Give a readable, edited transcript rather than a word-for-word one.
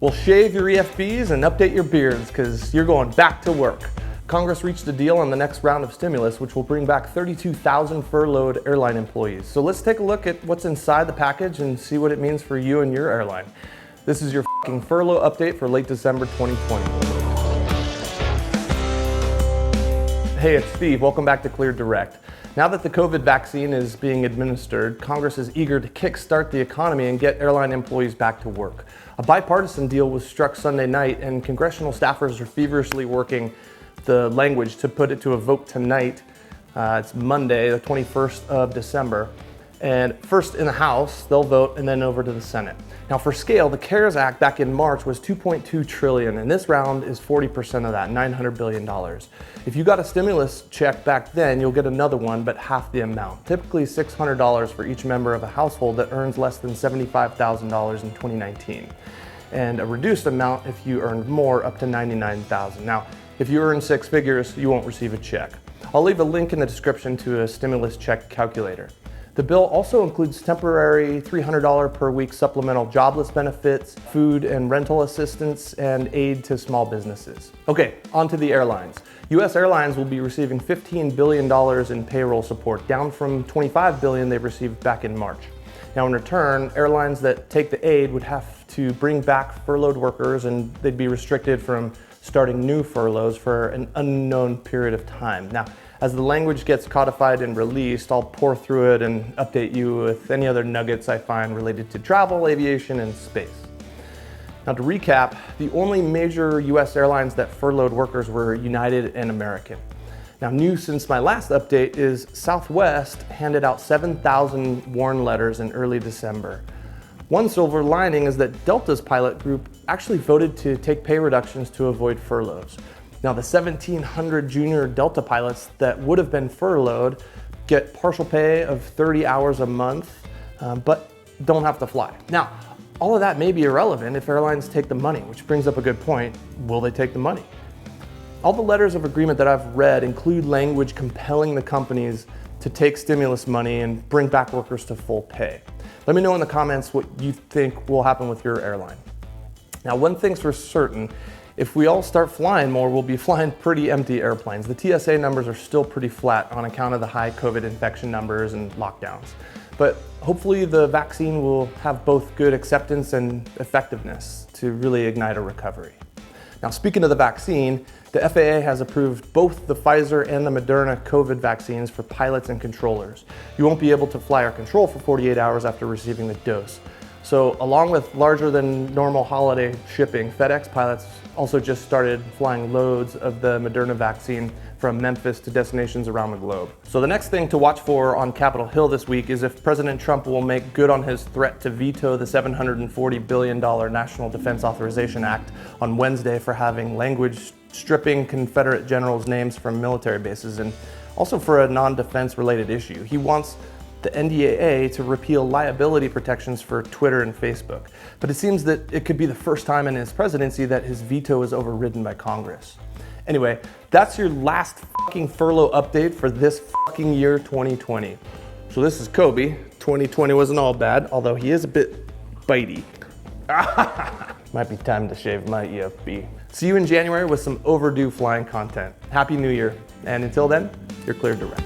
Well, shave your EFBs and update your beards because you're going back to work. Congress reached a deal on the next round of stimulus, which will bring back 32,000 furloughed airline employees. So let's take a look at what's inside the package and see what it means for you and your airline. This is your furlough update for late December 2020. Hey, it's Steve. Welcome back to Clear Direct. Now that the COVID vaccine is being administered, Congress is eager to kickstart the economy and get airline employees back to work. A bipartisan deal was struck Sunday night, and congressional staffers are feverishly working the language to put it to a vote tonight. It's Monday, the 21st of December. And first in the House, they'll vote, and then over to the Senate. Now for scale, the CARES Act back in March was $2.2 trillion, and this round is 40% of that, $900 billion. If you got a stimulus check back then, you'll get another one, but half the amount. Typically $600 for each member of a household that earns less than $75,000 in 2019. And a reduced amount if you earned more, up to $99,000. Now, if you earn six figures, you won't receive a check. I'll leave a link in the description to a stimulus check calculator. The bill also includes temporary $300 per week supplemental jobless benefits, food and rental assistance, and aid to small businesses. Okay, on to the airlines. U.S. Airlines will be receiving $15 billion in payroll support, down from $25 billion they received back in March. Now in return, airlines that take the aid would have to bring back furloughed workers, and they'd be restricted from starting new furloughs for an unknown period of time. Now, as the language gets codified and released, I'll pour through it and update you with any other nuggets I find related to travel, aviation, and space. Now to recap, the only major US airlines that furloughed workers were United and American. Now new since my last update is Southwest handed out 7,000 warn letters in early December. One silver lining is that Delta's pilot group actually voted to take pay reductions to avoid furloughs. Now the 1,700 junior Delta pilots that would have been furloughed get partial pay of 30 hours a month, but don't have to fly. Now, all of that may be irrelevant if airlines take the money, which brings up a good point. Will they take the money? All the letters of agreement that I've read include language compelling the companies to take stimulus money and bring back workers to full pay. Let me know in the comments what you think will happen with your airline. Now, one thing's for certain, if we all start flying more, we'll be flying pretty empty airplanes. The TSA numbers are still pretty flat on account of the high COVID infection numbers and lockdowns. But hopefully the vaccine will have both good acceptance and effectiveness to really ignite a recovery. Now, speaking of the vaccine, the FAA has approved both the Pfizer and the Moderna COVID vaccines for pilots and controllers. You won't be able to fly or control for 48 hours after receiving the dose. So along with larger than normal holiday shipping, FedEx pilots also just started flying loads of the Moderna vaccine from Memphis to destinations around the globe. So the next thing to watch for on Capitol Hill this week is if President Trump will make good on his threat to veto the $740 billion National Defense Authorization Act on Wednesday for having language stripping Confederate generals' names from military bases, and also for a non-defense related issue. He wants the NDAA to repeal liability protections for Twitter and Facebook. But it seems that it could be the first time in his presidency that his veto is overridden by Congress. Anyway, that's your last furlough update for this year 2020. So this is Kobe. 2020 wasn't all bad, although he is a bit bitey. Might be time to shave my EFB. See you in January with some overdue flying content. Happy New Year. And until then, you're Clear Direct.